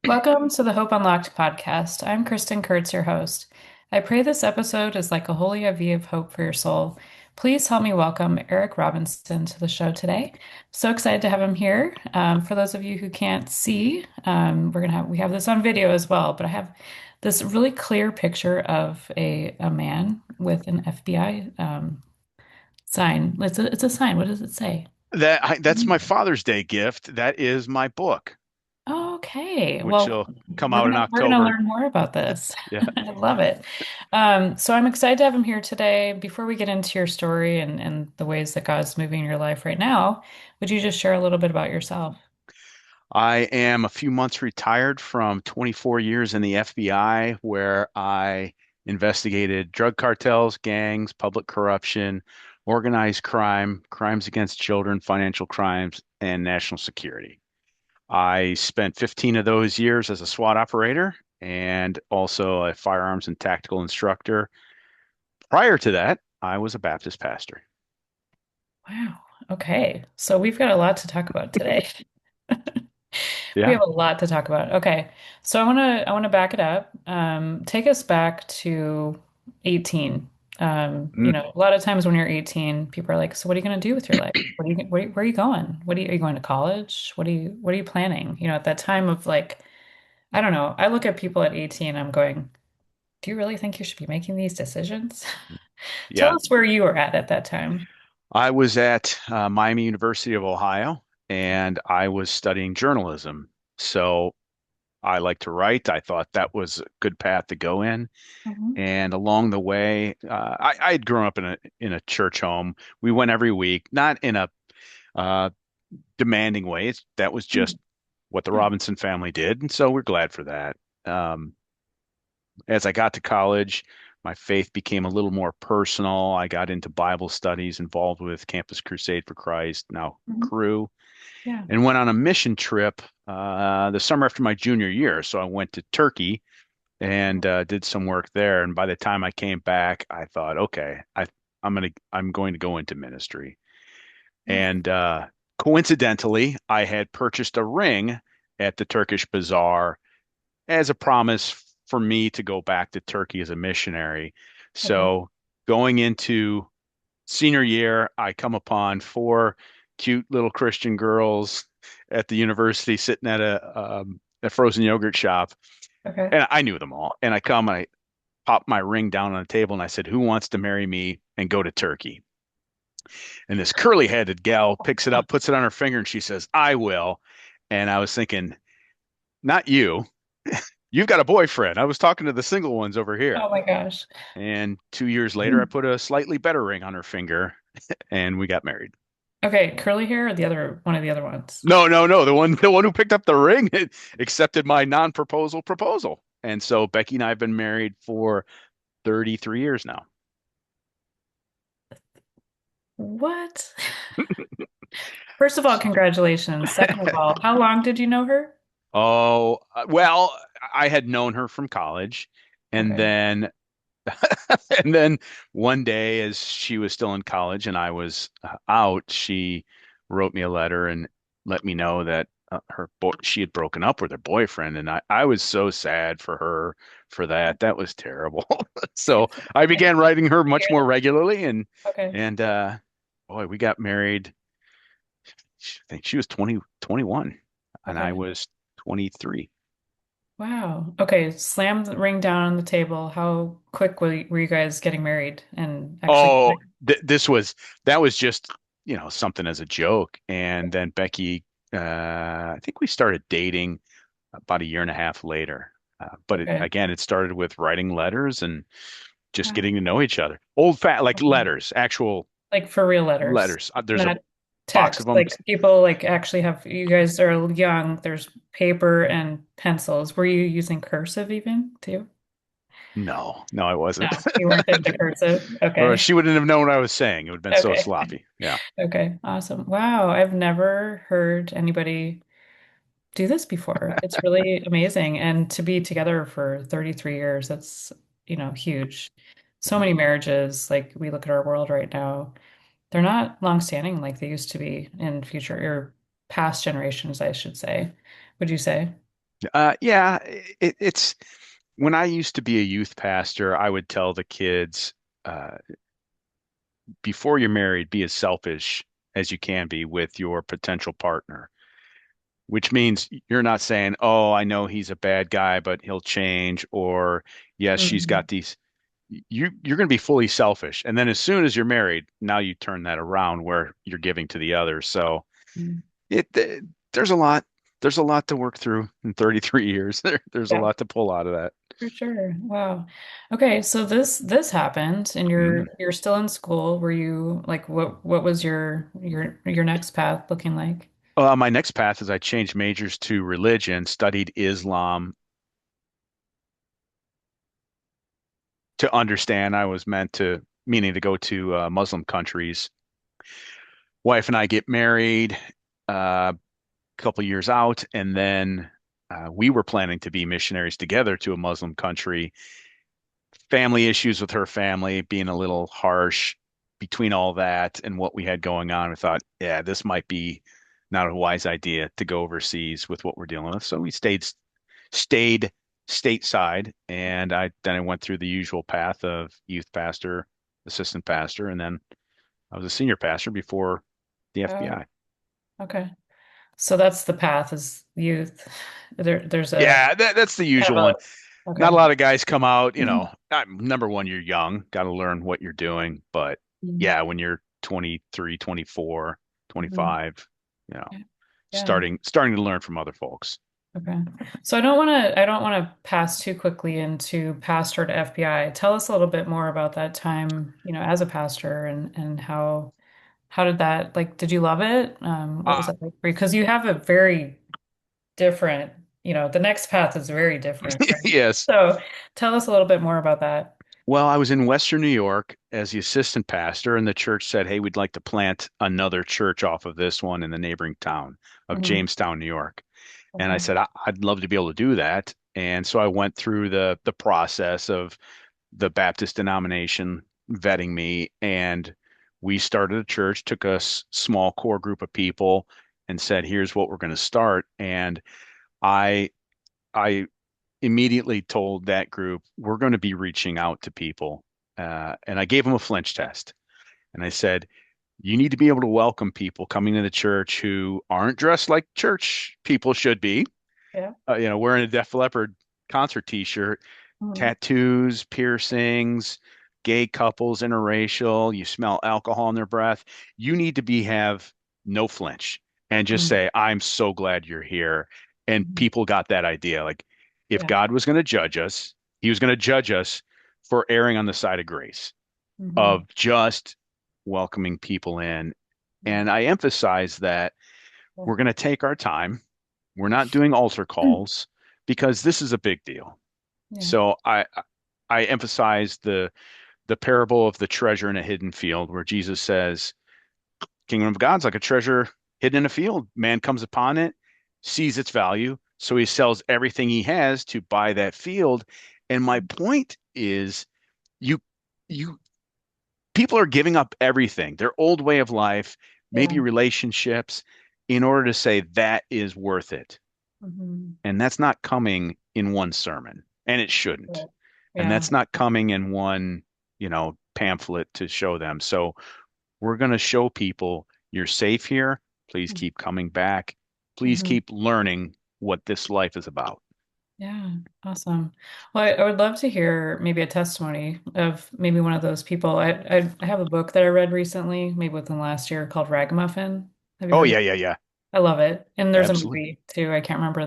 Welcome to the Hope Unlocked podcast. I'm Kristen Kurtz, your host. I pray this episode is like a holy IV of hope for your soul. Please help me welcome Eric Robinson to the show today. So excited to have him here. For those of you who can't see, we have this on video as well, but I have this really clear picture of a man with an FBI sign. It's a sign. What does it say? That's my Father's Day gift. That is my book, Okay. which Well, will come we're out in gonna we're gonna October. learn more about this. Yeah. I love it. So I'm excited to have him here today. Before we get into your story and the ways that God's moving in your life right now, would you just share a little bit about yourself? I am a few months retired from 24 years in the FBI, where I investigated drug cartels, gangs, public corruption, organized crime, crimes against children, financial crimes, and national security. I spent 15 of those years as a SWAT operator and also a firearms and tactical instructor. Prior to that, I was a Baptist pastor. Wow. Okay. So we've got a lot to talk about today. We Yeah. have a lot to talk about. Okay. So I want to back it up. Take us back to 18. A lot of times when you're 18, people are like, "So what are you going to do with your life? Where are you going? Are you going to college? What are you planning?" At that time of like, I don't know. I look at people at 18, I'm going, "Do you really think you should be making these decisions?" Tell Yeah. us where you were at that time. I was at Miami University of Ohio and I was studying journalism. So I like to write. I thought that was a good path to go in. Mhm. And along the way, I had grown up in a church home. We went every week, not in a uh, demanding way. That was just what the Yeah. Robinson family did. And so we're glad for that. Um, as I got to college, my faith became a little more personal. I got into Bible studies, involved with Campus Crusade for Christ, now Mhm. Cru, Yeah. and went on a mission trip the summer after my junior year. So I went to Turkey and did some work there. And by the time I came back, I thought, okay, I'm going to go into ministry. Yeah. And coincidentally, I had purchased a ring at the Turkish bazaar as a promise for me to go back to Turkey as a missionary. Okay. So going into senior year, I come upon four cute little Christian girls at the university sitting at a frozen yogurt shop, Okay. and I knew them all. And I come and I pop my ring down on the table and I said, "Who wants to marry me and go to Turkey?" And this curly-headed gal picks it up, puts it on her finger, and she says, "I will." And I was thinking, not you. You've got a boyfriend. I was talking to the single ones over here. Oh my gosh. And 2 years later, I put a slightly better ring on her finger and we got married. Okay, curly hair or the other one of the other ones? No, no, no. The one who picked up the ring accepted my non-proposal proposal. And so Becky and I have been married for 33 years now. What? First of all, congratulations. Second of all, how long did you know her? Oh, well, I had known her from college, and Okay. then and then one day as she was still in college and I was out, she wrote me a letter and let me know that she had broken up with her boyfriend, and I was so sad for her for that. That was terrible. So I I began writing her much hear more that. regularly, and Okay. and boy, we got married. I think she was 21 and I Okay. was 23. Wow. Okay. Slam the ring down on the table. How quick were you guys getting married and actually? Oh, th this was that was just, something as a joke. And then Becky, I think we started dating about a year and a half later. But Okay. again, it started with writing letters and just Wow. getting to know each other. Old fat like letters, actual Like for real letters, letters. There's a not box of text. them. Like people like actually have, you guys are young. There's paper and pencils. Were you using cursive even too? No, no, I wasn't. No, you weren't into cursive. Or Okay. she wouldn't have known what I was saying. It would have been so Okay. sloppy. Yeah. Okay. Awesome. Wow. I've never heard anybody do this before. It's really amazing. And to be together for 33 years, that's, huge. So many marriages, like we look at our world right now, they're not long-standing like they used to be in future or past generations, I should say. Would you say? Yeah, it's when I used to be a youth pastor, I would tell the kids, uh, before you're married, be as selfish as you can be with your potential partner, which means you're not saying, "Oh, I know he's a bad guy, but he'll change," or "Yes, she's Mhm. got these." You're going to be fully selfish, and then as soon as you're married, now you turn that around where you're giving to the other. So Mhm. it there's a lot there's a lot to work through in 33 years. There's a Yeah, lot to pull out of that. for sure. Wow. Okay, so this happened and Mhm. you're still in school. Were you like what was your next path looking like? My next path is I changed majors to religion, studied Islam to understand I was meaning to go to Muslim countries. Wife and I get married a couple years out, and then we were planning to be missionaries together to a Muslim country. Family issues with her family being a little harsh between all that and what we had going on. We thought, yeah, this might be not a wise idea to go overseas with what we're dealing with. So we stayed stateside, and I went through the usual path of youth pastor, assistant pastor, and then I was a senior pastor before the Oh, FBI. okay. So that's the path is youth. There's a Yeah, that's the kind of usual one. a Not a okay. lot of guys come out, number one, you're young, got to learn what you're doing. But Mhm. yeah, when you're 23, 24, Mhm. 25, you know, Yeah. Yeah. starting to learn from other folks. Okay. So I don't want to pass too quickly into pastor to FBI. Tell us a little bit more about that time, as a pastor and how did that like did you love it? What was Uh, that like for you? Because you have a very different, the next path is very different, right? yes. So tell us a little bit more about that. Well, I was in Western New York as the assistant pastor, and the church said, "Hey, we'd like to plant another church off of this one in the neighboring town of Hmm. Jamestown, New York." And I Okay. said, I'd love to be able to do that. And so I went through the process of the Baptist denomination vetting me, and we started a church, took a small core group of people, and said, "Here's what we're going to start." And I I immediately told that group, "We're going to be reaching out to people," and I gave them a flinch test, and I said, "You need to be able to welcome people coming to the church who aren't dressed like church people should be, Yeah. wearing a Def Leppard concert t-shirt, Mhm. tattoos, piercings, gay couples, interracial, you smell alcohol in their breath. You need to have no flinch and just Mhm. say, I'm so glad you're here." And Mhm. people got that idea. Like if Yeah. God was going to judge us, he was going to judge us for erring on the side of grace, Hmm. of just welcoming people in. Yeah. And I emphasize that Yeah. we're going to take our time. We're not doing altar calls because this is a big deal. Yeah. So I emphasize the parable of the treasure in a hidden field, where Jesus says, "Kingdom of God's like a treasure hidden in a field. Man comes upon it, sees its value, so he sells everything he has to buy that field." And my point is, you you people are giving up everything, their old way of life, maybe Yeah. relationships, in order to say that is worth it. Hmm. And that's not coming in one sermon, and it shouldn't. And Yeah. that's not coming in one, pamphlet to show them. So we're going to show people you're safe here. Please keep coming back. Please Hmm. keep learning what this life is about. Yeah, awesome. Well, I would love to hear maybe a testimony of maybe one of those people. I have a book that I read recently, maybe within the last year, called Ragamuffin. Have you Oh, heard of yeah, it? yeah, yeah. I love it. And there's a Absolutely. movie too. I can't remember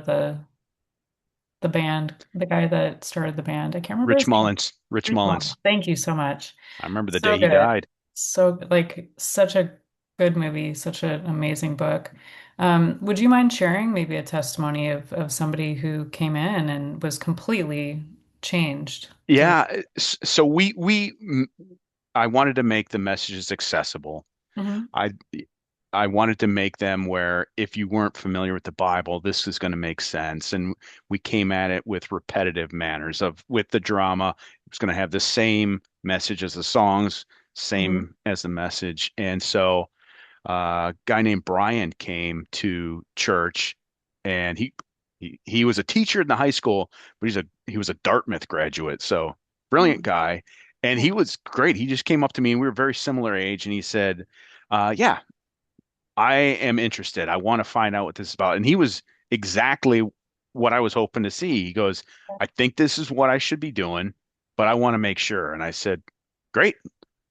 the band, the guy that started the band. I can't remember Rich his name. Mullins. Rich Rich Mullins. Mullins. Thank you so much. I remember the day So he good. died. So like such a good movie, such an amazing book. Would you mind sharing maybe a testimony of somebody who came in and was completely changed through? Yeah. So I wanted to make the messages accessible. Hmm. I I wanted to make them where if you weren't familiar with the Bible, this is going to make sense. And we came at it with repetitive manners of with the drama. It's going to have the same message as the songs, Hmm. same as the message. And so a guy named Brian came to church, and He was a teacher in the high school, but he was a Dartmouth graduate, so brilliant Mm, guy. And he yeah. was great. He just came up to me and we were very similar age, and he said, "Yeah, I am interested. I want to find out what this is about." And he was exactly what I was hoping to see. He goes, "I think this is what I should be doing, but I want to make sure." And I said, "Great.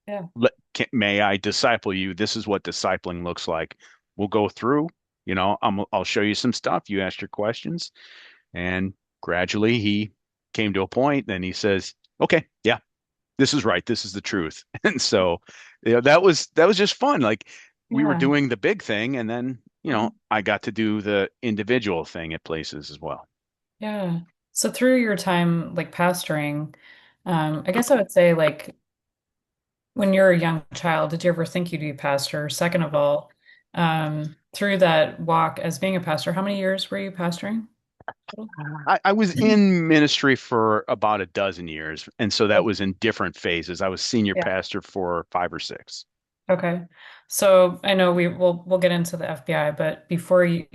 Yeah. May I disciple you? This is what discipling looks like. We'll go through, I'll show you some stuff. You ask your questions." And gradually he came to a point, and he says, "Okay, yeah, this is right. This is the truth." And so, that was just fun. Like we were Yeah. doing the big thing, and then, Mhm. I got to do the individual thing at places as well. Yeah. So through your time like pastoring, I guess I would say like when you're a young child, did you ever think you'd be a pastor? Second of all, through that walk as being a pastor, how many years were you pastoring total? I was in ministry for about a dozen years, and so that was in different phases. I was senior Yeah. pastor for 5 or 6. Okay. So I know we'll get into the FBI, but before you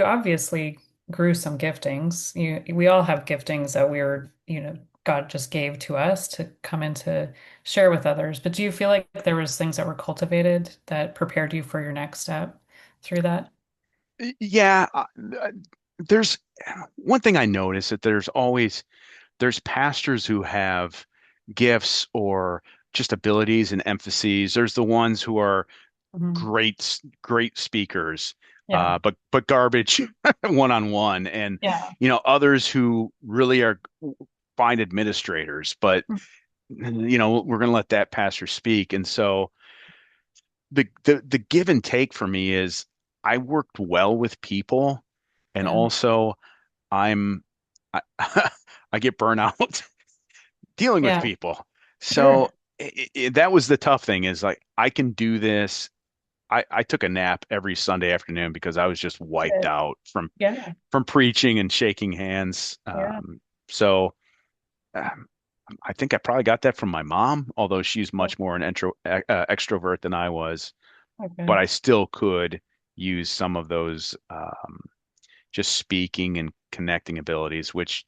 obviously grew some giftings. We all have giftings that God just gave to us to come in to share with others. But do you feel like there was things that were cultivated that prepared you for your next step through that? Yeah, there's one thing I notice that there's pastors who have gifts or just abilities and emphases. There's the ones who are Hmm. great speakers, Yeah. but garbage one on one, and Yeah. others who really are fine administrators. But we're going to let that pastor speak, and so the give and take for me is I worked well with people, and Yeah. also I'm I, I get burnout dealing with Yeah. people. Sure. So that was the tough thing is like I can do this. I took a nap every Sunday afternoon because I was just wiped Good. out from Yeah. preaching and shaking hands. Yeah. So um, I think I probably got that from my mom, although she's much more an extrovert than I was. But Okay. I still could use some of those just speaking and connecting abilities, which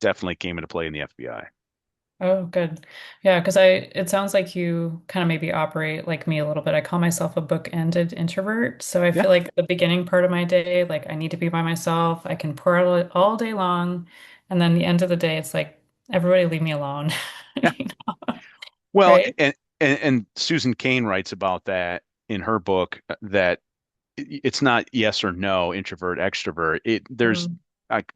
definitely came into play in the FBI. Oh, good. Yeah, because it sounds like you kind of maybe operate like me a little bit. I call myself a book-ended introvert. So I Yeah. feel like the beginning part of my day, like I need to be by myself. I can pour out all day long. And then the end of the day, it's like, everybody leave me alone. Yeah. You know? Well, Right? and Susan Cain writes about that in her book that it's not yes or no, introvert, extrovert. Mhm.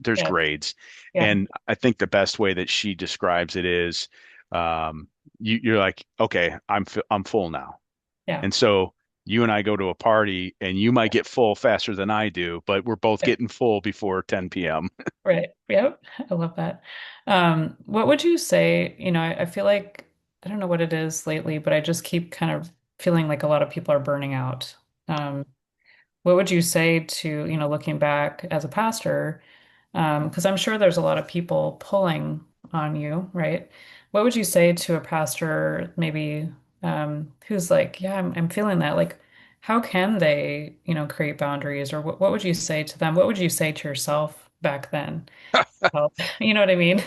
There's Yeah. grades, Yeah. and I think the best way that she describes it is, um, you're like, okay, I'm full now, Yeah. and so you and I go to a party, and you might get full faster than I do, but we're both Yeah. getting full before 10 p.m. Right. Yep. I love that. What would you say? I feel like I don't know what it is lately, but I just keep kind of feeling like a lot of people are burning out. Um, What would you say to, looking back as a pastor, because I'm sure there's a lot of people pulling on you, right? What would you say to a pastor maybe who's like, yeah, I'm feeling that. Like, how can they, create boundaries, or what would you say to them? What would you say to yourself back then? Well, you know what I mean?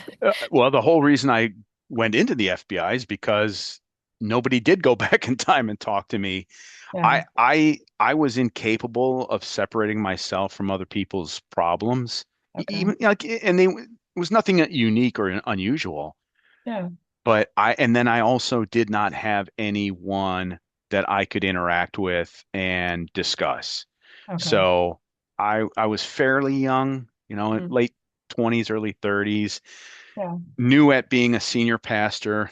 Well, the whole reason I went into the FBI is because nobody did go back in time and talk to me. Yeah. I was incapable of separating myself from other people's problems. Okay. Even like, and it was nothing unique or unusual. Yeah. But and then I also did not have anyone that I could interact with and discuss. Okay. So I was fairly young, Mm. late 20s, early 30s, Yeah. new at being a senior pastor,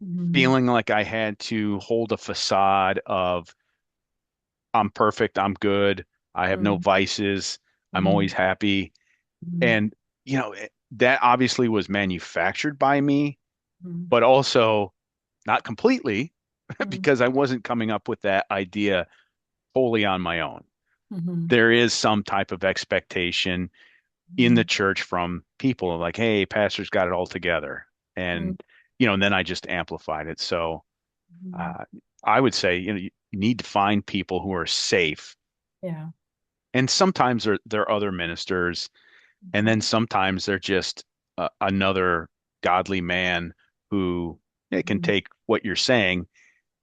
Mhm. feeling like I had to hold a facade of I'm perfect, I'm good, I have no Mm. vices, I'm always Mhm. happy. Mhm. And, that obviously was manufactured by me, Mhm. but also not completely Mhm. because I wasn't coming up with that idea wholly on my own. Mhm. There is some type of expectation in the Mhm. church from people like, hey, pastor's got it all together. Mhm. And, and then I just amplified it. So Mhm. uh, I would say, you need to find people who are safe. Yeah. And sometimes there are other ministers. And then sometimes they're just another godly man who can Mhm. take what you're saying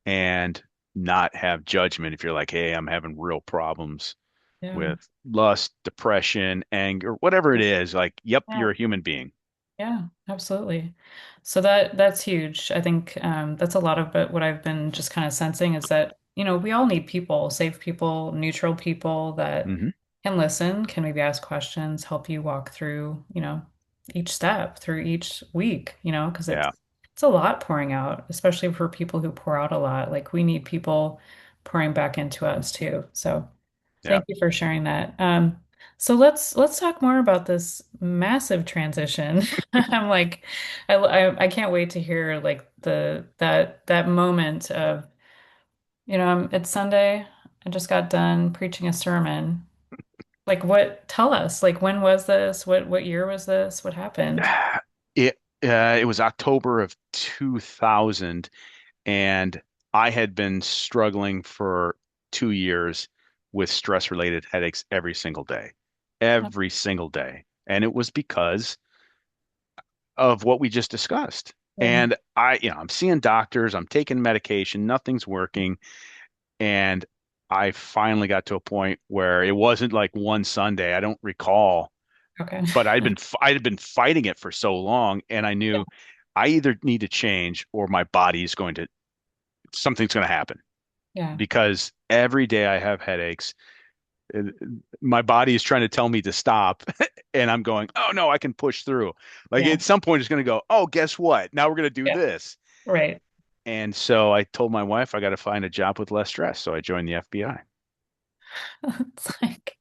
and not have judgment if you're like, hey, I'm having real problems Yeah. with lust, depression, anger, whatever it is. Like, yep, Yeah. you're a human being. Yeah, absolutely. So that's huge. I think that's a lot of it. What I've been just kind of sensing is that, we all need people, safe people, neutral people that Hmm. can listen, can maybe ask questions, help you walk through, each step through each week, because Yeah. it's a lot pouring out, especially for people who pour out a lot. Like we need people pouring back into us too. So Yeah. thank you for sharing that. So let's talk more about this massive transition. I'm like, I can't wait to hear like that moment of, it's Sunday. I just got done preaching a sermon. Like tell us, like when was this? What year was this? What happened? It was October of 2000, and I had been struggling for 2 years with stress-related headaches every single day. And it was because of what we just discussed. Yeah. And I'm seeing doctors, I'm taking medication, nothing's working. And I finally got to a point where it wasn't like one Sunday, I don't recall, Okay. but I had been fighting it for so long, and I Yeah. knew I either need to change or my body is going to something's going to happen Yeah. because every day I have headaches. Uh, My body is trying to tell me to stop, and I'm going, oh no, I can push through. Like Yeah. at some point, it's going to go, oh, guess what? Now we're going to do Yeah. this. Right. And so I told my wife I got to find a job with less stress. So I joined the FBI. It's like,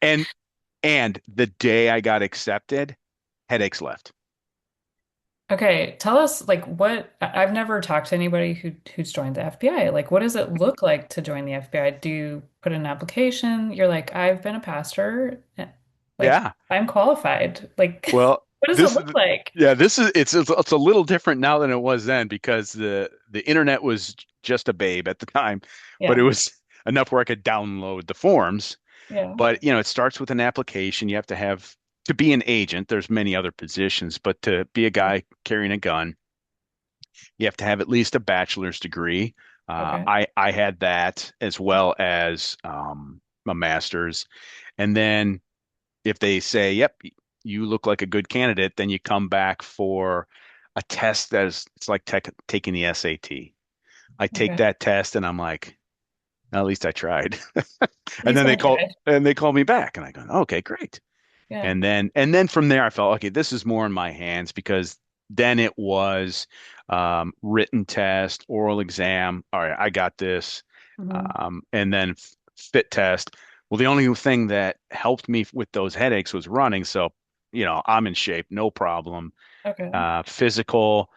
And and the day I got accepted, headaches left. okay, tell us like I've never talked to anybody who's joined the FBI. Like what does it look like to join the FBI? Do you put in an application? You're like, I've been a pastor. Like Yeah. I'm qualified. Like Well, what does it this look like? yeah, this is it's a little different now than it was then because the internet was just a babe at the time, but it Yeah. was enough where I could download the forms. Yeah. But it starts with an application. You have to have to be an agent. There's many other positions, but to be a Yeah. guy carrying a gun, you have to have at least a bachelor's degree. Okay. I had that as well as a master's, and then if they say, "Yep, you look like a good candidate," then you come back for a test that is it's like taking the SAT. I take Okay. that test and I'm like, at least I tried. At And least then I they call tried. and they call me back and I go, okay, great. Yeah. And then from there I felt, okay, this is more in my hands because then it was written test, oral exam. All right, I got this. Hmm. And then fit test. Well, the only thing that helped me with those headaches was running. So, I'm in shape, no problem. Okay. Physical,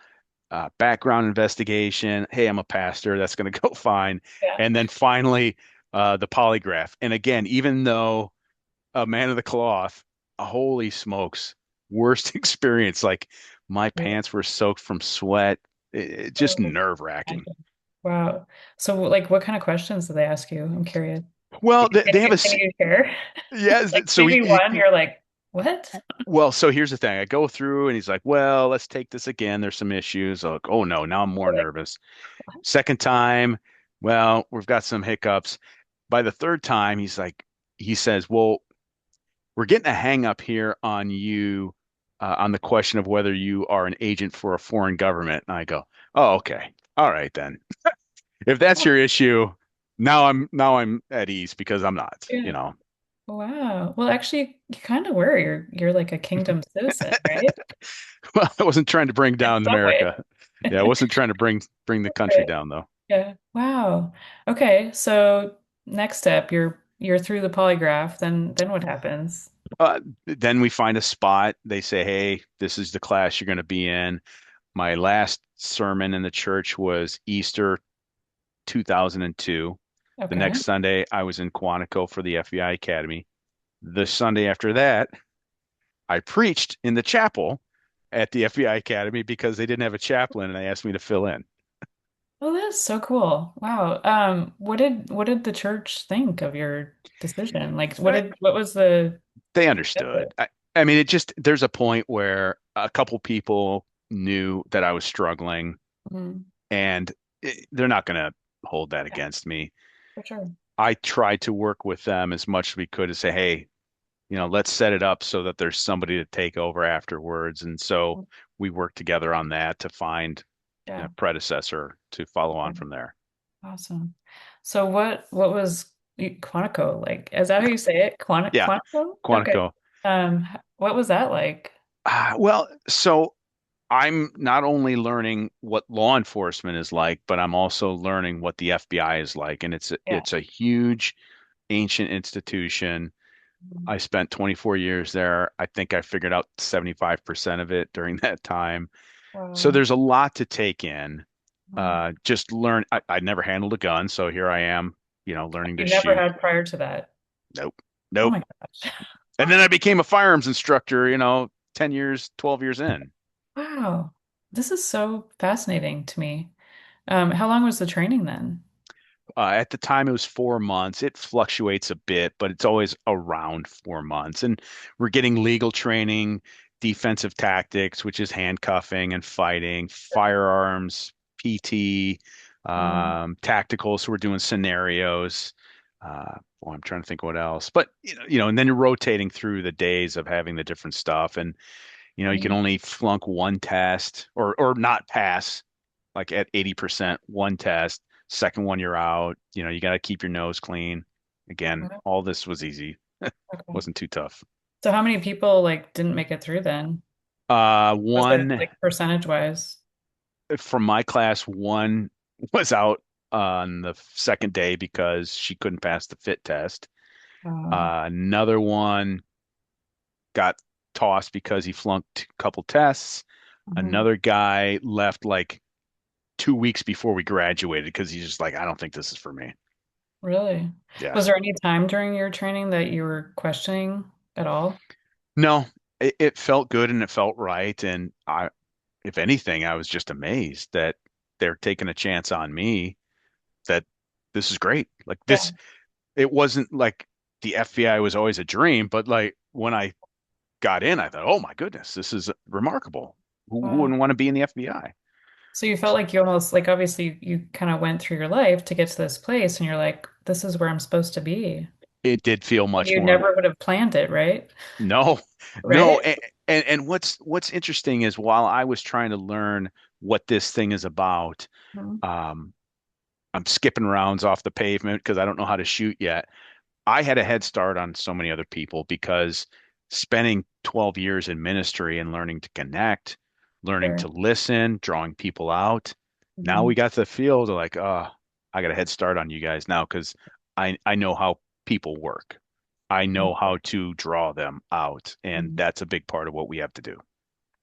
background investigation. Hey, I'm a pastor. That's going to go fine. Yeah. And then finally, the polygraph. And again, even though a man of the cloth, holy smokes, worst experience. Like my Yeah. pants were soaked from sweat. Just Oh, nerve-wracking. imagine. Wow. So like what kind of questions do they ask you? I'm curious. Well, Can they have you, can you share? yes. Like So maybe one, you're like, what? well, so here's the thing. I go through and he's like, well, let's take this again. There's some issues. I'm like, oh no, now I'm more You're like, nervous. Second time, well, we've got some hiccups. By the third time, he says, well, we're getting a hang up here on you on the question of whether you are an agent for a foreign government. And I go, oh, okay. All right then. If that's your issue, now I'm at ease because I'm not, yeah. Wow. Well, actually, you kind of were. You're like a kingdom citizen, right? Well, I wasn't trying to bring In down some way. America. Yeah, I wasn't trying to bring the country Right. down though. Yeah. Wow. Okay. So next step, you're through the polygraph. Then what happens? Then we find a spot. They say, "Hey, this is the class you're going to be in." My last sermon in the church was Easter 2002. The Okay. next Sunday, I was in Quantico for the FBI Academy. The Sunday after that, I preached in the chapel at the FBI Academy because they didn't have a chaplain and they asked me to fill in. Oh, that's so cool. Wow. What did the church think of your decision? Like, Uh, what was the? they I get understood. it. I mean, it just there's a point where a couple people knew that I was struggling, Mhm. and they're not going to hold that Yeah, against me. for sure. I tried to work with them as much as we could to say, hey, let's set it up so that there's somebody to take over afterwards. And so Mm, we worked together on that to find a yeah. predecessor to follow on Okay. from there. Awesome. So what was Quantico like? Is that how you say it? Yeah, Quantico? Okay. Quantico. What was that like? Well, so I'm not only learning what law enforcement is like, but I'm also learning what the FBI is like. And Yeah. it's a huge, ancient institution. Mhm. I spent 24 years there. I think I figured out 75% of it during that time. So Wow. there's a lot to take in. Mhm. Just learn. I never handled a gun, so here I am, learning to You never shoot. had prior to that. Nope, Oh nope. my gosh. And then I became a firearms instructor, 10 years, 12 years in. Wow. This is so fascinating to me. How long was the training then? At the time, it was 4 months. It fluctuates a bit, but it's always around 4 months. And we're getting legal training, defensive tactics, which is handcuffing and fighting, firearms, PT, Mm, tactical. So we're doing scenarios. I'm trying to think what else. But and then you're rotating through the days of having the different stuff, and you can mm, only flunk one test or not pass like at 80% one test. Second one, you're out. You got to keep your nose clean. Again, okay. all this was easy. Okay. Wasn't too tough. So how many people like didn't make it through then? Was it One like percentage wise? from my class, one was out on the second day because she couldn't pass the fit test. Um, Another one got tossed because he flunked a couple tests. mhm. Another guy left like 2 weeks before we graduated because he's just like, I don't think this is for me. Really? Yeah. Was there any time during your training that you were questioning at all? No, it felt good and it felt right. And if anything, I was just amazed that they're taking a chance on me, that this is great. Like Yeah. this, it wasn't like the FBI was always a dream, but like when I got in, I thought, oh my goodness, this is remarkable. Who Wow. wouldn't want to be in the FBI? So you felt like you almost like obviously you kind of went through your life to get to this place and you're like, this is where I'm supposed to be. It did feel And much you more. never would have planned it, right? No, no. Right? And what's interesting is while I was trying to learn what this thing is about, Mhm. um, I'm skipping rounds off the pavement because I don't know how to shoot yet. I had a head start on so many other people because spending 12 years in ministry and learning to connect, learning to Sure. listen, drawing people out. Now we Mhm. got to the field like, oh, I got a head start on you guys now because I know how people work. I know how to draw them out, and Mhm. that's a big part of what we have to do.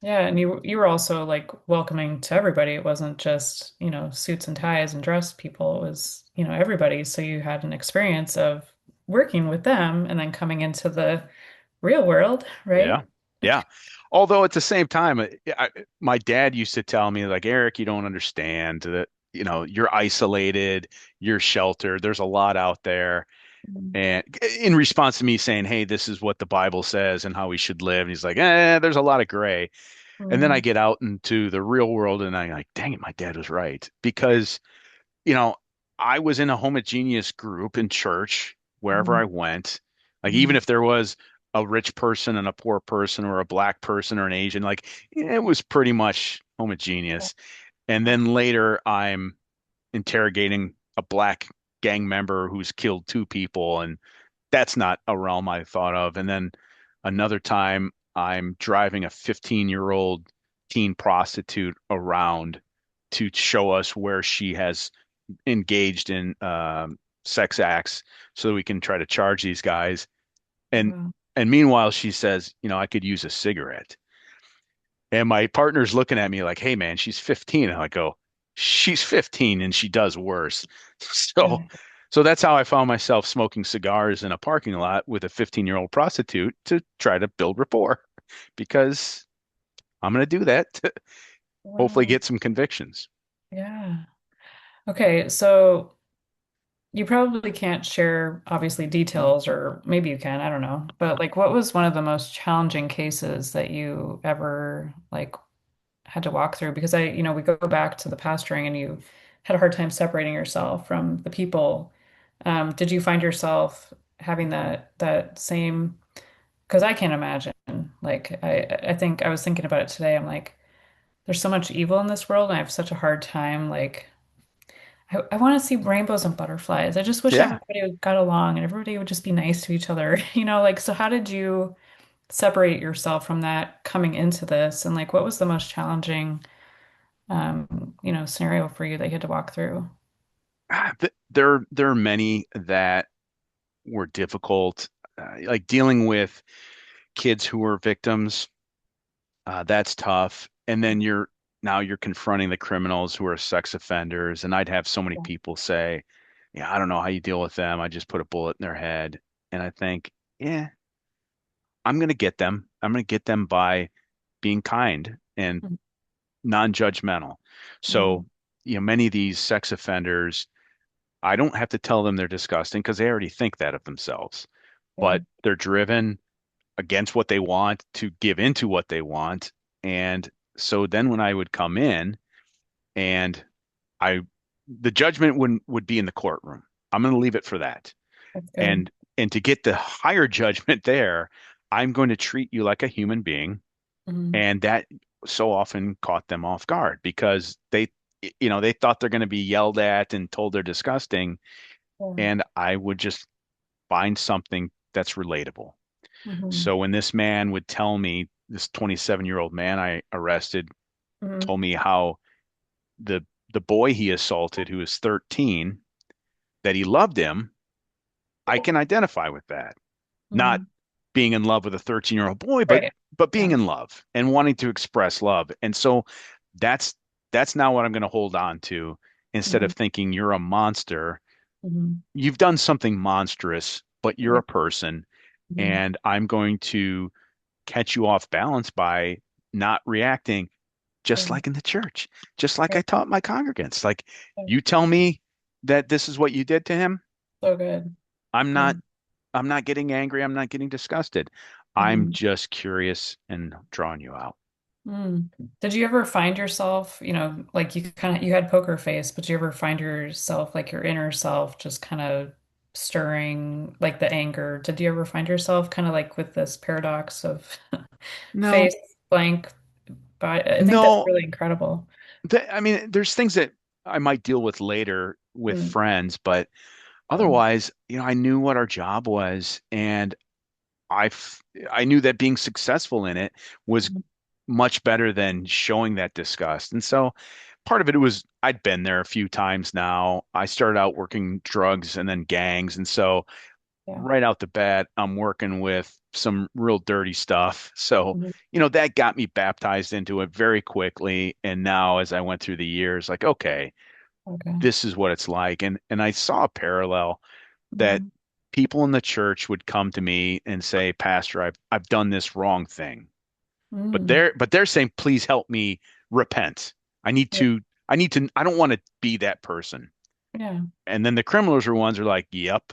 Yeah, and you were also like welcoming to everybody. It wasn't just, suits and ties and dressed people. It was, everybody. So you had an experience of working with them and then coming into the real world, right? Yeah. Yeah. Although at the same time, my dad used to tell me, like, Eric, you don't understand that, you're isolated, you're sheltered. There's a lot out there. Mhm. And in response to me saying, hey, this is what the Bible says and how we should live. And he's like, there's a lot of gray. And then I Mhm. get out into the real world and I'm like, dang it, my dad was right. Because, you know, I was in a homogeneous group in church wherever Mhm. I went. Like, even Mhm. if there was a rich person and a poor person or a black person or an Asian, like it was pretty much homogeneous. And then later I'm interrogating a black gang member who's killed two people, and that's not a realm I thought of. And then another time I'm driving a 15-year-old teen prostitute around to show us where she has engaged in sex acts so that we can try to charge these guys. And Wow. and meanwhile, she says, I could use a cigarette. And my partner's looking at me like, hey man, she's 15. And I go, she's 15 and she does worse. So Yeah. so that's how I found myself smoking cigars in a parking lot with a 15-year-old prostitute to try to build rapport because I'm going to do that to hopefully Wow. get some convictions. Yeah. Okay, so you probably can't share obviously details, or maybe you can, I don't know. But like what was one of the most challenging cases that you ever like had to walk through? Because we go back to the pastoring and you had a hard time separating yourself from the people. Did you find yourself having that same, because I can't imagine. Like I think I was thinking about it today. I'm like, there's so much evil in this world, and I have such a hard time like I want to see rainbows and butterflies. I just wish Yeah. everybody got along and everybody would just be nice to each other. Like, so how did you separate yourself from that coming into this? And like, what was the most challenging, scenario for you that you had to walk through? There are many that were difficult, like dealing with kids who were victims. That's tough. And then you're confronting the criminals who are sex offenders. And I'd have so many Yeah. people say, "Yeah, I don't know how you deal with them. I just put a bullet in their head." And I think, yeah, I'm going to get them. I'm going to get them by being kind and non-judgmental. Mm-hmm. So, many of these sex offenders, I don't have to tell them they're disgusting because they already think that of themselves, Yeah. but they're driven against what they want to give into what they want. And so then when I would come in and I the judgment would be in the courtroom. I'm going to leave it for that. That's good. And to get the higher judgment there, I'm going to treat you like a human being. Mm-hmm. And that so often caught them off guard because they thought they're going to be yelled at and told they're disgusting. Yeah. And I would just find something that's relatable. Mm-hmm. So when this man would tell me, this 27-year-old man I arrested Mm-hmm. told me how the the boy he assaulted, who was 13, that he loved him, I can identify with that. Not Mm-hmm. being in love with a 13-year-old boy, but Right. being Yeah. in love and wanting to express love. And so that's that's now what I'm going to hold on to instead Mm-hmm. of thinking you're a monster. Mm-hmm. You've done something monstrous, but you're Yeah. a person, Mm-hmm. and I'm going to catch you off balance by not reacting just Yeah. like in the church, just like I Right. taught my congregants. Like, Yeah. you tell me that this is what you did to him, So good. I'm Yeah. not I'm not getting angry, I'm not getting disgusted. I'm Mm-hmm. just curious and drawing you out. Mm. Did you ever find yourself, like you had poker face, but do you ever find yourself, like your inner self, just kind of stirring like the anger? Did you ever find yourself kind of like with this paradox of No, face blank? But I think that's no. really incredible. I mean, there's things that I might deal with later with Mm. friends, but Yeah. otherwise, I knew what our job was, and I knew that being successful in it was much better than showing that disgust. And so part of it was I'd been there a few times now. I started out working drugs and then gangs. And so Yeah. right out the bat, I'm working with some real dirty stuff. So, Mhm. that got me baptized into it very quickly. And now as I went through the years, like, okay, Okay. this is what it's like. And I saw a parallel that Mhm. people in the church would come to me and say, "Pastor, I've done this wrong thing." But Mm. they're saying, "Please help me repent. I need Yeah. to I need to I don't want to be that person." Yeah. And then the criminals are ones are like, "Yep,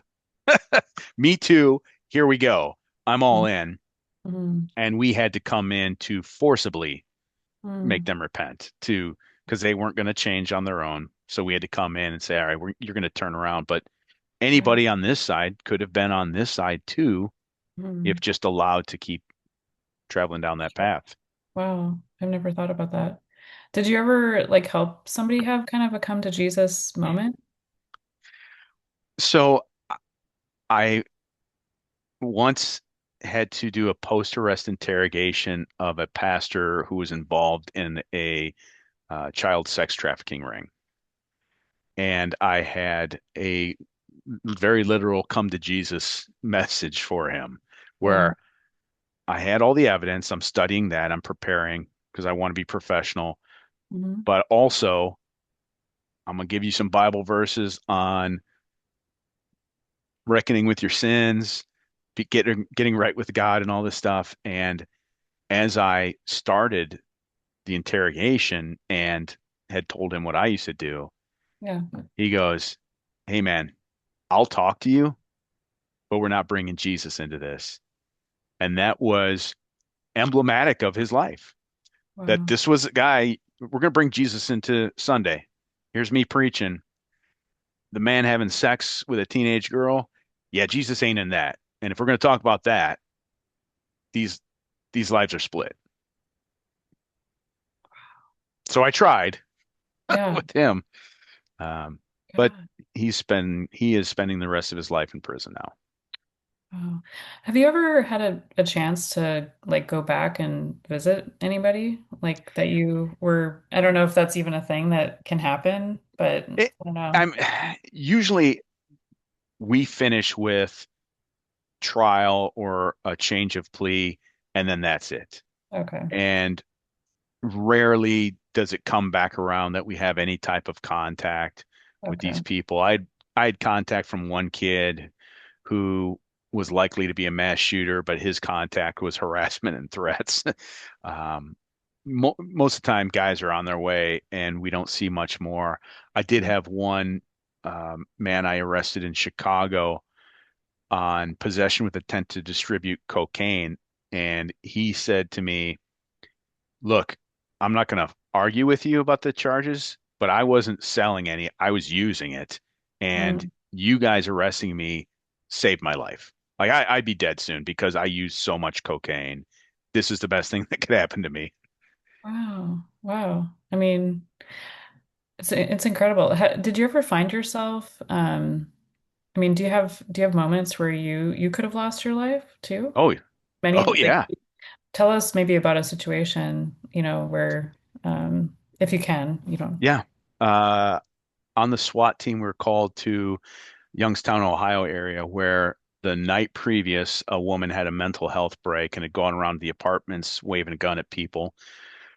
me too. Here we go. I'm all Mhm. in." Mhm. And we had to come in to forcibly make Mm. them repent to because they weren't going to change on their own. So we had to come in and say, "All right, you're going to turn around." But Right. anybody on this side could have been on this side too if Mm. just allowed to keep traveling down that path. Wow. I've never thought about that. Did you ever like help somebody have kind of a come to Jesus moment? So I once had to do a post-arrest interrogation of a pastor who was involved in a child sex trafficking ring. And I had a very literal come to Jesus message for him Yeah. where I had all the evidence. I'm studying that. I'm preparing because I want to be professional, Hmm. but also I'm going to give you some Bible verses on reckoning with your sins, getting right with God and all this stuff. And as I started the interrogation and had told him what I used to do, Yeah. he goes, "Hey man, I'll talk to you, but we're not bringing Jesus into this. And that was emblematic of his life. That Wow. this was a guy, we're going to bring Jesus into Sunday. Here's me preaching. The man having sex with a teenage girl. Yeah, Jesus ain't in that. And if we're going to talk about that, these these lives are split. So I tried Yeah. with him. Um, but God. he is spending the rest of his life in prison now. Wow. Have you ever had a chance to like go back and visit anybody like that you were, I don't know if that's even a thing that can happen, but I It, don't know. I'm usually we finish with trial or a change of plea, and then that's it. Okay. And rarely does it come back around that we have any type of contact with these Okay. people. I had contact from one kid who was likely to be a mass shooter, but his contact was harassment and threats. um, Most of the time, guys are on their way, and we don't see much more. I did have one man I arrested in Chicago on possession with intent to distribute cocaine, and he said to me, look, I'm not going to argue with you about the charges, but I wasn't selling any. I was using it. And Mm. you guys arresting me saved my life. Like I'd be dead soon because I used so much cocaine. This is the best thing that could happen to me. Wow. Wow. I mean, it's incredible. Did you ever find yourself, I mean, do you have moments where you could have lost your life too? Oh, Many, oh like yeah. tell us maybe about a situation, where if you can, Yeah. Uh, on the SWAT team, we are called to Youngstown, Ohio area where the night previous, a woman had a mental health break and had gone around the apartments waving a gun at people.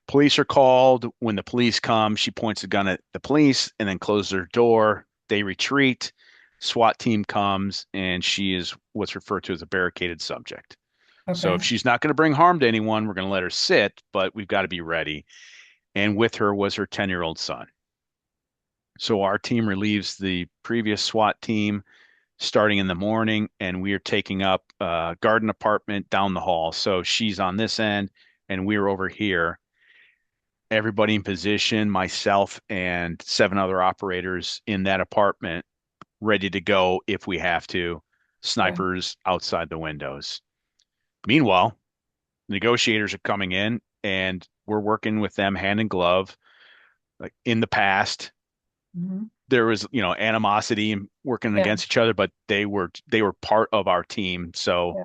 Police are called. When the police come, she points a gun at the police and then closes her door. They retreat. SWAT team comes, and she is what's referred to as a barricaded subject. So Okay. if she's not going to bring harm to anyone, we're going to let her sit, but we've got to be ready. And with her was her 10-year-old son. So our team relieves the previous SWAT team starting in the morning, and we are taking up a garden apartment down the hall. So she's on this end, and we're over here. Everybody in position, myself and seven other operators in that apartment, ready to go if we have to. Okay. Snipers outside the windows. Meanwhile, negotiators are coming in, and we're working with them hand in glove. Like in the past, Hmm. there was, animosity and working Yeah. against each other, but they were part of our team. So Yeah.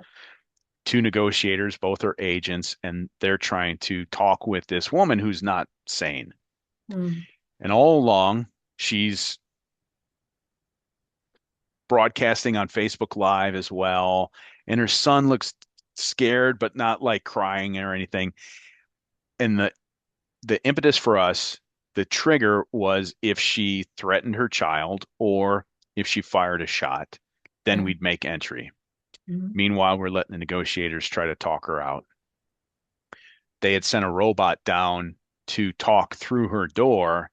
two negotiators, both are agents, and they're trying to talk with this woman who's not sane. Mm. And all along, she's broadcasting on Facebook Live as well. And her son looks scared, but not like crying or anything. And the impetus for us, the trigger was if she threatened her child or if she fired a shot, then Yeah. we'd make entry. Hmm. Meanwhile, we're letting the negotiators try to talk her out. They had sent a robot down to talk through her door,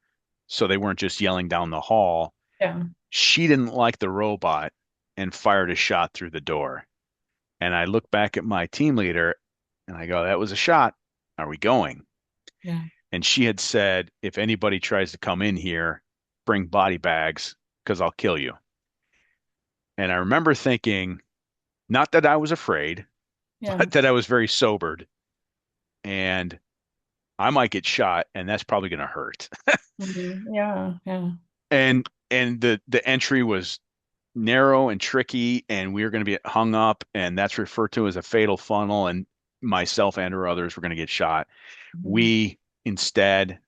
so they weren't just yelling down the hall. Yeah. She didn't like the robot and fired a shot through the door. And I look back at my team leader and I go, that was a shot. Are we going? Yeah. And she had said, if anybody tries to come in here, bring body bags because I'll kill you. And I remember thinking, not that I was afraid, Yeah. but that I was very sobered and I might get shot and that's probably going to hurt. Mhm. Yeah. Yeah. And the entry was narrow and tricky, and we were going to be hung up, and that's referred to as a fatal funnel. And myself and or others were going to get shot. Mhm. We instead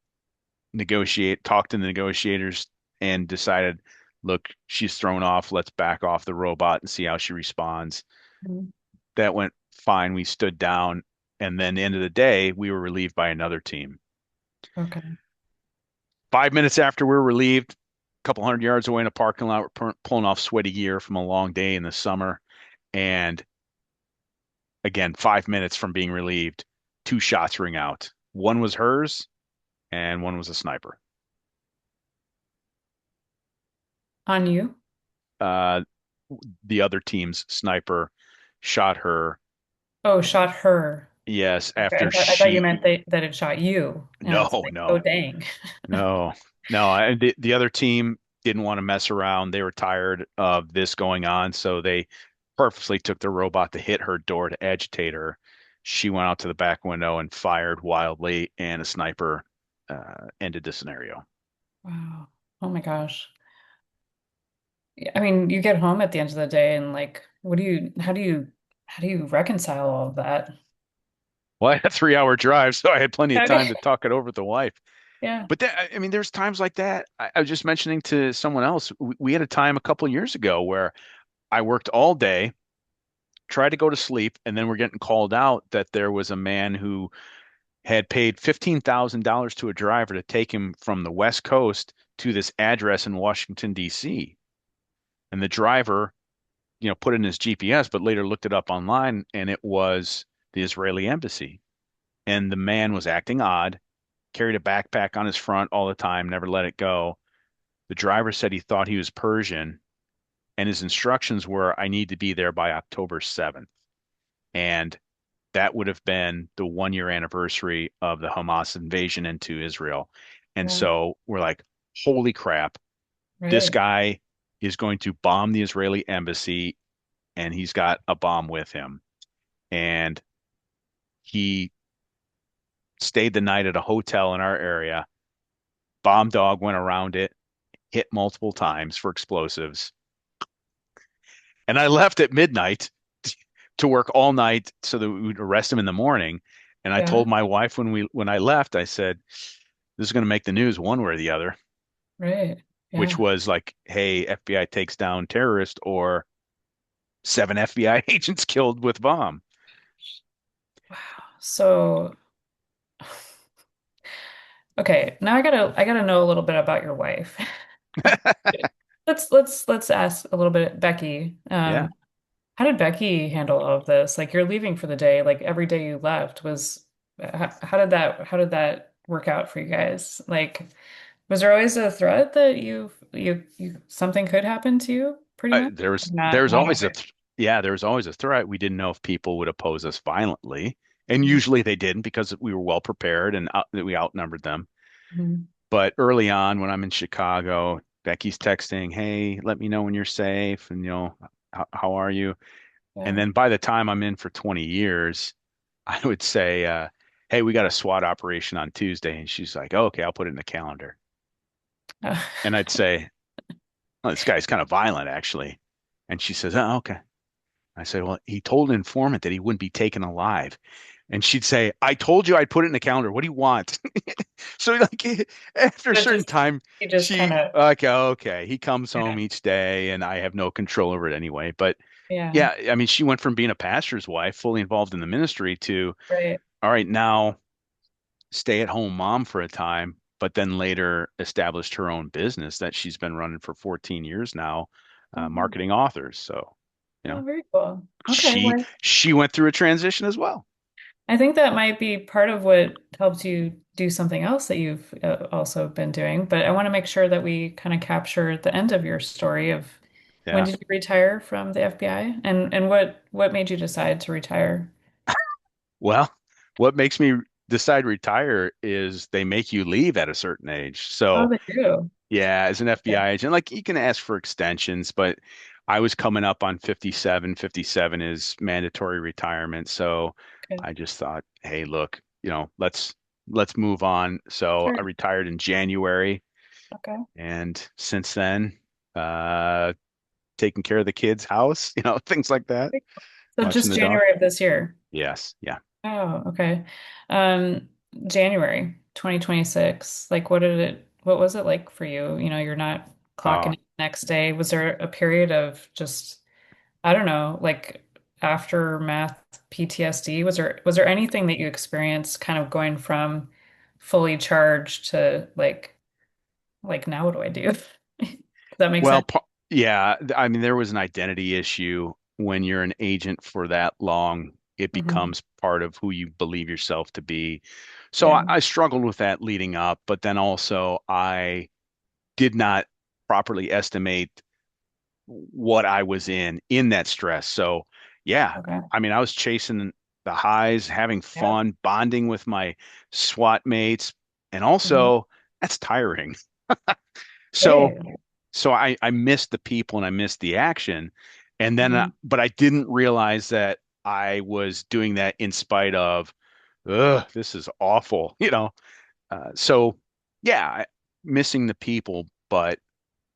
talked to the negotiators, and decided, look, she's thrown off. Let's back off the robot and see how she responds. Mhm. That went fine. We stood down, and then the end of the day, we were relieved by another team. Okay. 5 minutes after we were relieved, a couple hundred yards away in a parking lot, we're pulling off sweaty gear from a long day in the summer. And again, 5 minutes from being relieved, two shots ring out. One was hers, and one was a sniper. On you? the other team's sniper shot her. Oh, shot her. Yes, Okay, after I thought you she, meant that it shot you, and it's no, like, oh no, dang. no, no. The other team didn't want to mess around. They were tired of this going on, so they purposely took the robot to hit her door to agitate her. She went out to the back window and fired wildly, and a sniper ended the scenario. Wow. Oh my gosh. Yeah, I mean, you get home at the end of the day and like, how do you reconcile all of that? Well, I had a 3 hour drive, so I had plenty of time Okay. to talk it over with the wife. Yeah. But I mean, there's times like that. I was just mentioning to someone else. We had a time a couple of years ago where I worked all day, tried to go to sleep, and then we're getting called out that there was a man who had paid $15,000 to a driver to take him from the West Coast to this address in Washington, D.C. And the driver, put in his GPS, but later looked it up online, and it was the Israeli embassy. And the man was acting odd, carried a backpack on his front all the time, never let it go. The driver said he thought he was Persian, and his instructions were, I need to be there by October 7th. And that would have been the 1 year anniversary of the Hamas invasion into Israel. And Yeah. so we're like, holy crap, this Right. guy is going to bomb the Israeli embassy, and he's got a bomb with him. And he stayed the night at a hotel in our area. Bomb dog went around it, hit multiple times for explosives. And I left at midnight to work all night so that we would arrest him in the morning. And I Yeah. told my wife when I left, I said, this is going to make the news one way or the other, Right. which Yeah. was like, hey, FBI takes down terrorist or seven FBI agents killed with bomb. Wow. So, okay, now I gotta know a little bit about your wife. Let's ask a little bit, Becky. Yeah. How did Becky handle all of this? Like you're leaving for the day, like every day you left was how did that work out for you guys? Like was there always a threat that you something could happen to you pretty much? There was Not there's not always a always. th yeah, there was always a threat. We didn't know if people would oppose us violently, and Mhm. usually they didn't because we were well prepared and that we outnumbered them. Mhm. But early on, when I'm in Chicago, Becky's texting, "Hey, let me know when you're safe," and how are you? And Yeah. then by the time I'm in for 20 years, I would say, "Hey, we got a SWAT operation on Tuesday," and she's like, oh, "Okay, I'll put it in the calendar." And I'd say, "Oh, this guy's kind of violent, actually," and she says, "Oh, okay." I said, "Well, he told an informant that he wouldn't be taken alive." And she'd say, "I told you I'd put it in the calendar. What do you want?" So like after a But certain just time, you just kind of okay, he comes home yeah. each day and I have no control over it anyway. But Yeah. yeah, I mean, she went from being a pastor's wife, fully involved in the ministry to, Right. all right, now stay at home mom for a time, but then later established her own business that she's been running for 14 years now, Oh, marketing authors. So, you oh, know, very cool. Okay, she well, she went through a transition as well. I think that might be part of what helps you do something else that you've also been doing. But I want to make sure that we kind of capture the end of your story of when Yeah. did you retire from the FBI and what made you decide to retire? Well, what makes me decide to retire is they make you leave at a certain age. Oh, So, they do. yeah, as an Okay. FBI agent, like you can ask for extensions, but I was coming up on 57. 57 is mandatory retirement. So Okay. I just thought, hey, look, let's move on. So I Sure. retired in January, Okay. and since then, uh, taking care of the kids' house, things like that, So watching just the dog. January of this year. Yes, yeah. Oh, okay. Um, January 2026. Like what was it like for you? You know, you're not clocking Uh, in the next day. Was there a period of just, I don't know, like aftermath PTSD? Was there anything that you experienced kind of going from fully charged to like now what do I do? Does that make well, sense? yeah, I mean, there was an identity issue when you're an agent for that long. It Hmm. becomes part of who you believe yourself to be. So I, Yeah. I struggled with that leading up, but then also I did not properly estimate what I was in that stress. So yeah, Okay. I mean, I was chasing the highs, having Yeah. fun, bonding with my SWAT mates, and Mhm. also that's tiring. So Right. I missed the people and I missed the action. And then, Mhm. but I didn't realize that I was doing that in spite of, ugh, this is awful, you know? So yeah, missing the people, but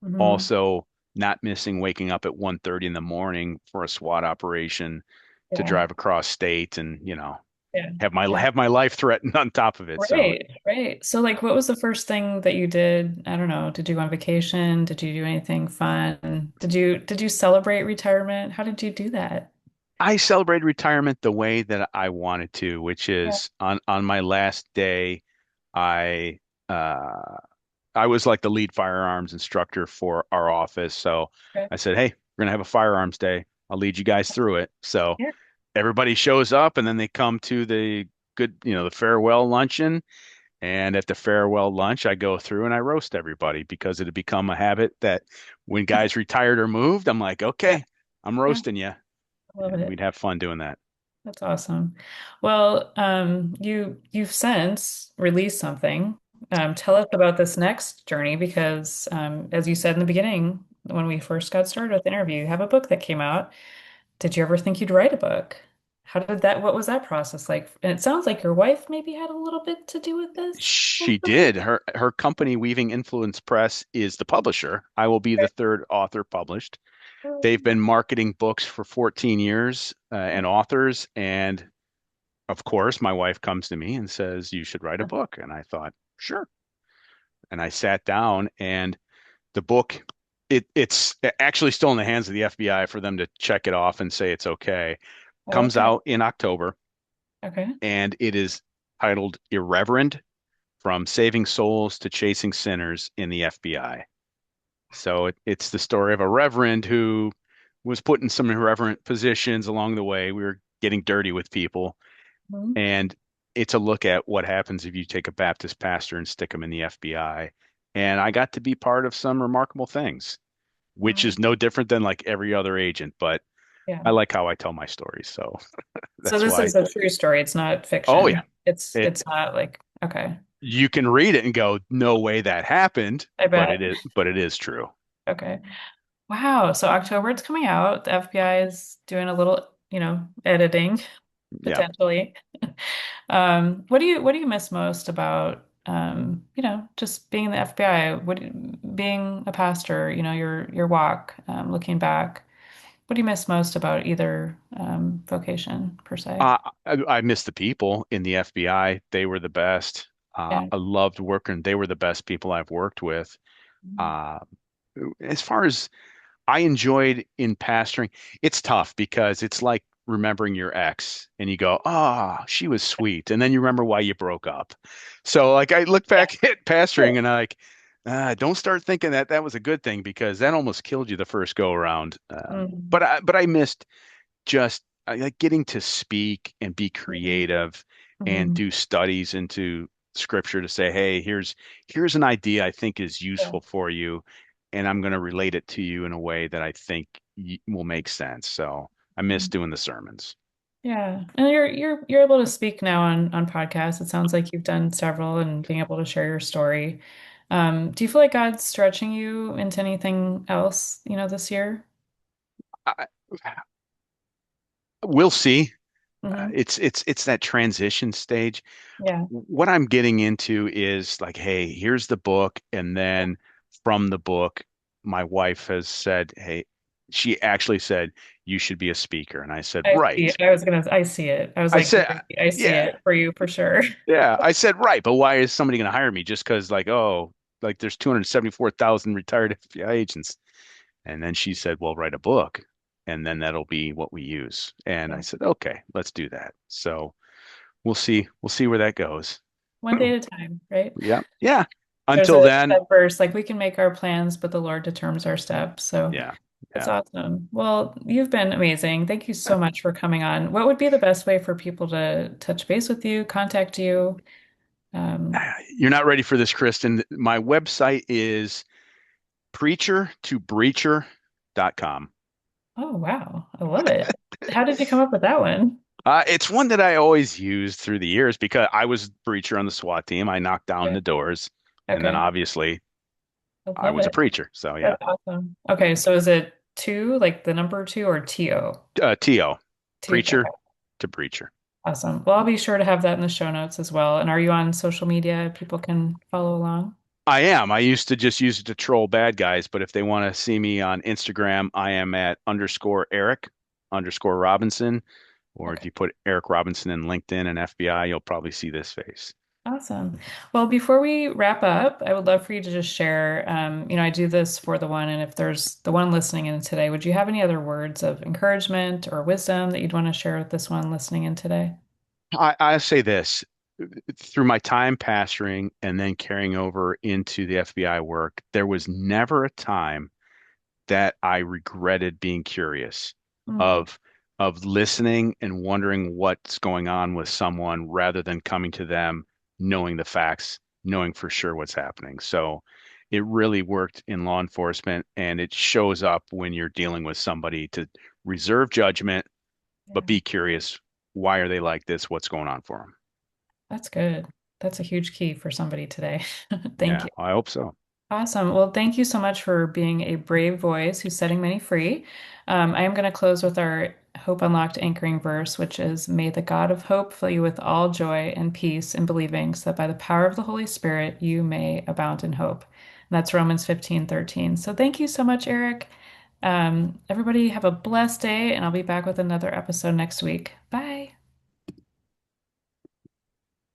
Mhm. also not missing waking up at 1:30 in the morning for a SWAT operation to Yeah. drive across state and, Yeah. Yeah. have my life threatened on top of it. So Right, right. So like what was the first thing that you did? I don't know. Did you go on vacation? Did you do anything fun? Did you celebrate retirement? How did you do that? I celebrated retirement the way that I wanted to, which Yeah. is on my last day, I uh I was like the lead firearms instructor for our office. So Okay. I said, "Hey, we're gonna have a firearms day. I'll lead you guys through it." So Yeah. everybody shows up and then they come to the the farewell luncheon. And at the farewell lunch, I go through and I roast everybody because it had become a habit that when guys retired or moved, I'm like, Yeah. "Okay, I'm Yeah. roasting you." I love And it. we'd have fun doing that. That's awesome. Well, you've since released something. Tell us about this next journey because, as you said in the beginning, when we first got started with the interview, you have a book that came out. Did you ever think you'd write a book? What was that process like? And it sounds like your wife maybe had a little bit to do with this. She did. Her company, Weaving Influence Press, is the publisher. I will be the third author published. They've been marketing books for 14 years and authors. And of course, my wife comes to me and says, "You should write a book." And I thought, sure. And I sat down and the book, it's actually still in the hands of the FBI for them to check it off and say it's okay. Comes Okay. out in October Okay. and it is titled Irreverend: From Saving Souls to Chasing Sinners in the FBI. So it's the story of a reverend who was put in some irreverent positions along the way. We were getting dirty with people, Mhm. and it's a look at what happens if you take a Baptist pastor and stick him in the FBI. And I got to be part of some remarkable things, which Wow. is no different than like every other agent, but Yeah. I like how I tell my stories. So So that's this why. is a true story. It's not Oh yeah, fiction. It's it it's not like okay. you can read it and go, no way that happened, I but bet. it is true. Okay. Wow. So October it's coming out. The FBI is doing a little, editing Yeah. potentially. What do you miss most about just being in the FBI? Being a pastor, your walk, looking back. What do you miss most about either vocation per se? I miss the people in the FBI. They were the best. Yeah. I loved working. They were the best people I've worked with. Uh, as far as I enjoyed in pastoring, it's tough because it's like remembering your ex and you go, "Ah, she was sweet." And then you remember why you broke up. So like I look Yeah. back at pastoring and I like, don't start thinking that that was a good thing because that almost killed you the first go around. Mm, But I missed just like getting to speak and be mhm, creative and mhm. do studies into scripture to say, hey, here's an idea I think is Yeah. useful for you, and I'm going to relate it to you in a way that I think will make sense. So I miss Mhm. doing the sermons. Yeah. And you're able to speak now on podcasts. It sounds like you've done several and being able to share your story. Do you feel like God's stretching you into anything else, this year? I, we'll see. Hmm. It's that transition stage. Yeah. What I'm getting into is like, hey, here's the book. And then from the book, my wife has said, hey, she actually said, you should be a speaker. And I said, I see. right. I see it. I was I like, said, great. I see yeah, it for you for sure. yeah. I said, right. But why is somebody going to hire me just because, like, oh, like there's 274,000 retired FBI agents? And then she said, well, write a book. And then that'll be what we use. And I Yeah. said, okay, let's do that. So we'll see. We'll see where that goes. One day at a time, right? Yeah. Yeah. There's Until a then, verse like we can make our plans, but the Lord determines our steps. So yeah. that's Yeah. awesome. Well, you've been amazing. Thank you so much for coming on. What would be the best way for people to touch base with you, contact you? Um, You're not ready for this, Kristen. My website is preacher to breacher .com. Oh, wow. I love it. How did you come up with that one? It's one that I always used through the years because I was preacher on the SWAT team. I knocked down Okay. the doors, and then Okay. obviously I I love was a it. preacher. So yeah, That's awesome. Okay, so is it two, like the number two, or TO? TO, Two. Okay. preacher to preacher. Awesome. Well, I'll be sure to have that in the show notes as well. And are you on social media? People can follow along. I am. I used to just use it to troll bad guys, but if they want to see me on Instagram, I am at underscore Eric underscore Robinson. Or if Okay. you put Eric Robinson in LinkedIn and FBI, you'll probably see this face. Awesome. Well, before we wrap up, I would love for you to just share, I do this for the one, and if there's the one listening in today, would you have any other words of encouragement or wisdom that you'd want to share with this one listening in today? I say this through my time pastoring and then carrying over into the FBI work, there was never a time that I regretted being curious Mm, of listening and wondering what's going on with someone rather than coming to them knowing the facts, knowing for sure what's happening. So it really worked in law enforcement and it shows up when you're dealing with somebody to reserve judgment, but yeah, be curious. Why are they like this? What's going on for them? that's good. That's a huge key for somebody today. Thank Yeah, you. I hope so. Awesome. Well, thank you so much for being a brave voice who's setting many free. I am going to close with our Hope Unlocked anchoring verse, which is, May the God of hope fill you with all joy and peace in believing, so that by the power of the Holy Spirit you may abound in hope. And that's Romans 15:13. So thank you so much, Eric. Everybody have a blessed day, and I'll be back with another episode next week. Bye.